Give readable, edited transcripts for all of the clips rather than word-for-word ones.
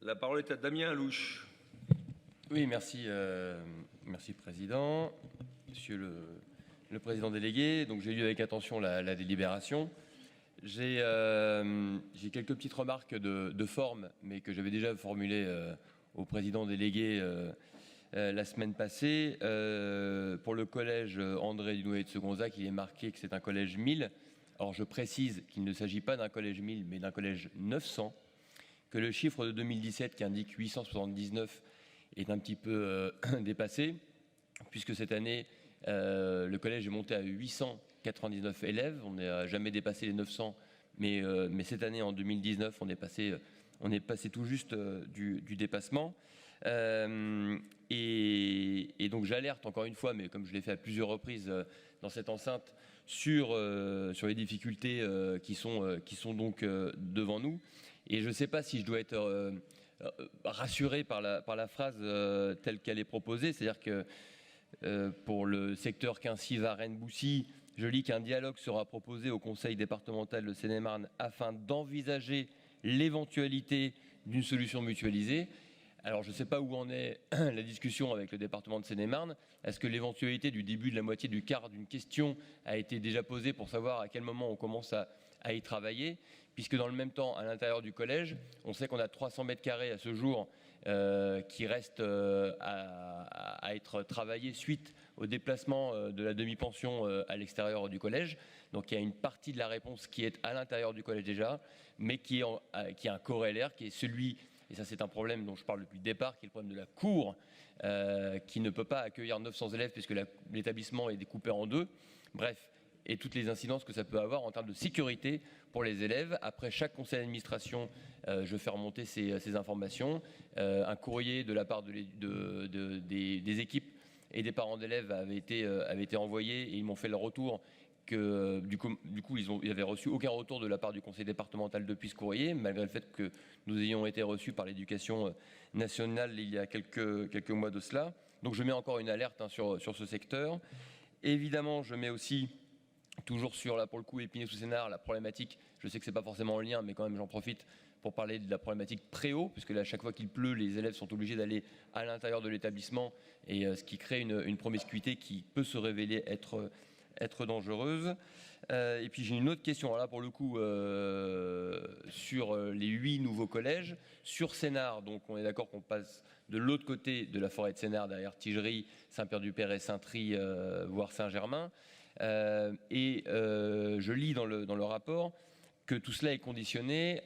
La parole est à Damien Alouche. Oui, merci, merci Président. Monsieur le Président délégué, donc j'ai lu avec attention la délibération. J'ai quelques petites remarques de forme, mais que j'avais déjà formulées au Président délégué la semaine passée. Pour le collège André Dunouet de Segonzac, il est marqué que c'est un collège 1000. Alors je précise qu'il ne s'agit pas d'un collège 1000, mais d'un collège 900, que le chiffre de 2017 qui indique 879 est un petit peu dépassé, puisque cette année, le collège est monté à 899 élèves. On n'a jamais dépassé les 900, mais cette année, en 2019, on est passé tout juste du dépassement. Et donc j'alerte encore une fois, mais comme je l'ai fait à plusieurs reprises dans cette enceinte, sur les difficultés qui sont donc devant nous. Et je ne sais pas si je dois être rassuré par la phrase telle qu'elle est proposée, c'est-à-dire que pour le secteur Quincy-Varennes-Boussy, je lis qu'un dialogue sera proposé au conseil départemental de Seine-et-Marne afin d'envisager l'éventualité d'une solution mutualisée. Alors je ne sais pas où en est la discussion avec le département de Seine-et-Marne. Est-ce que l'éventualité du début de la moitié du quart d'une question a été déjà posée pour savoir à quel moment on commence à y travailler, puisque dans le même temps, à l'intérieur du collège, on sait qu'on a 300 mètres carrés à ce jour qui restent à être travaillés suite au déplacement de la demi-pension à l'extérieur du collège. Donc il y a une partie de la réponse qui est à l'intérieur du collège déjà, mais qui a un corollaire, qui est celui, et ça c'est un problème dont je parle depuis le départ, qui est le problème de la cour, qui ne peut pas accueillir 900 élèves puisque l'établissement est découpé en deux. Bref, et toutes les incidences que ça peut avoir en termes de sécurité pour les élèves. Après chaque conseil d'administration, je fais remonter ces informations. Un courrier de la part des équipes et des parents d'élèves avait été envoyé et ils m'ont fait le retour que du coup ils n'avaient reçu aucun retour de la part du conseil départemental depuis ce courrier, malgré le fait que nous ayons été reçus par l'éducation nationale il y a quelques mois de cela. Donc je mets encore une alerte sur ce secteur. Évidemment, je mets aussi, toujours sur, là pour le coup, Épinay-sous-Sénart, la problématique, je sais que c'est pas forcément en lien, mais quand même j'en profite pour parler de la problématique préau, puisque là, à chaque fois qu'il pleut, les élèves sont obligés d'aller à l'intérieur de l'établissement, et ce qui crée une promiscuité qui peut se révéler être dangereuse. Et puis j'ai une autre question, alors là pour le coup, sur les 8 nouveaux collèges. Sur Sénart, donc on est d'accord qu'on passe de l'autre côté de la forêt de Sénart, derrière Tigerie, Saint-Père-du-Père et Saint-Try, voire Saint-Germain. Et je lis dans le rapport que tout cela est conditionné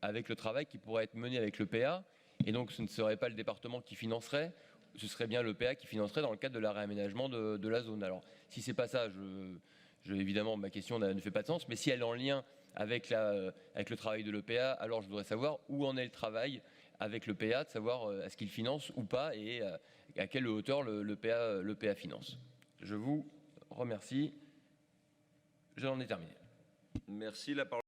avec le travail qui pourrait être mené avec l'EPA, et donc ce ne serait pas le département qui financerait, ce serait bien l'EPA qui financerait dans le cadre de la réaménagement de la zone. Alors si c'est pas ça, évidemment ma question ne fait pas de sens, mais si elle est en lien avec le travail de l'EPA, alors je voudrais savoir où en est le travail avec l'EPA, de savoir est-ce qu'il finance ou pas et à quelle hauteur l'EPA finance. Je vous remercie. J'en ai terminé. Merci. La parole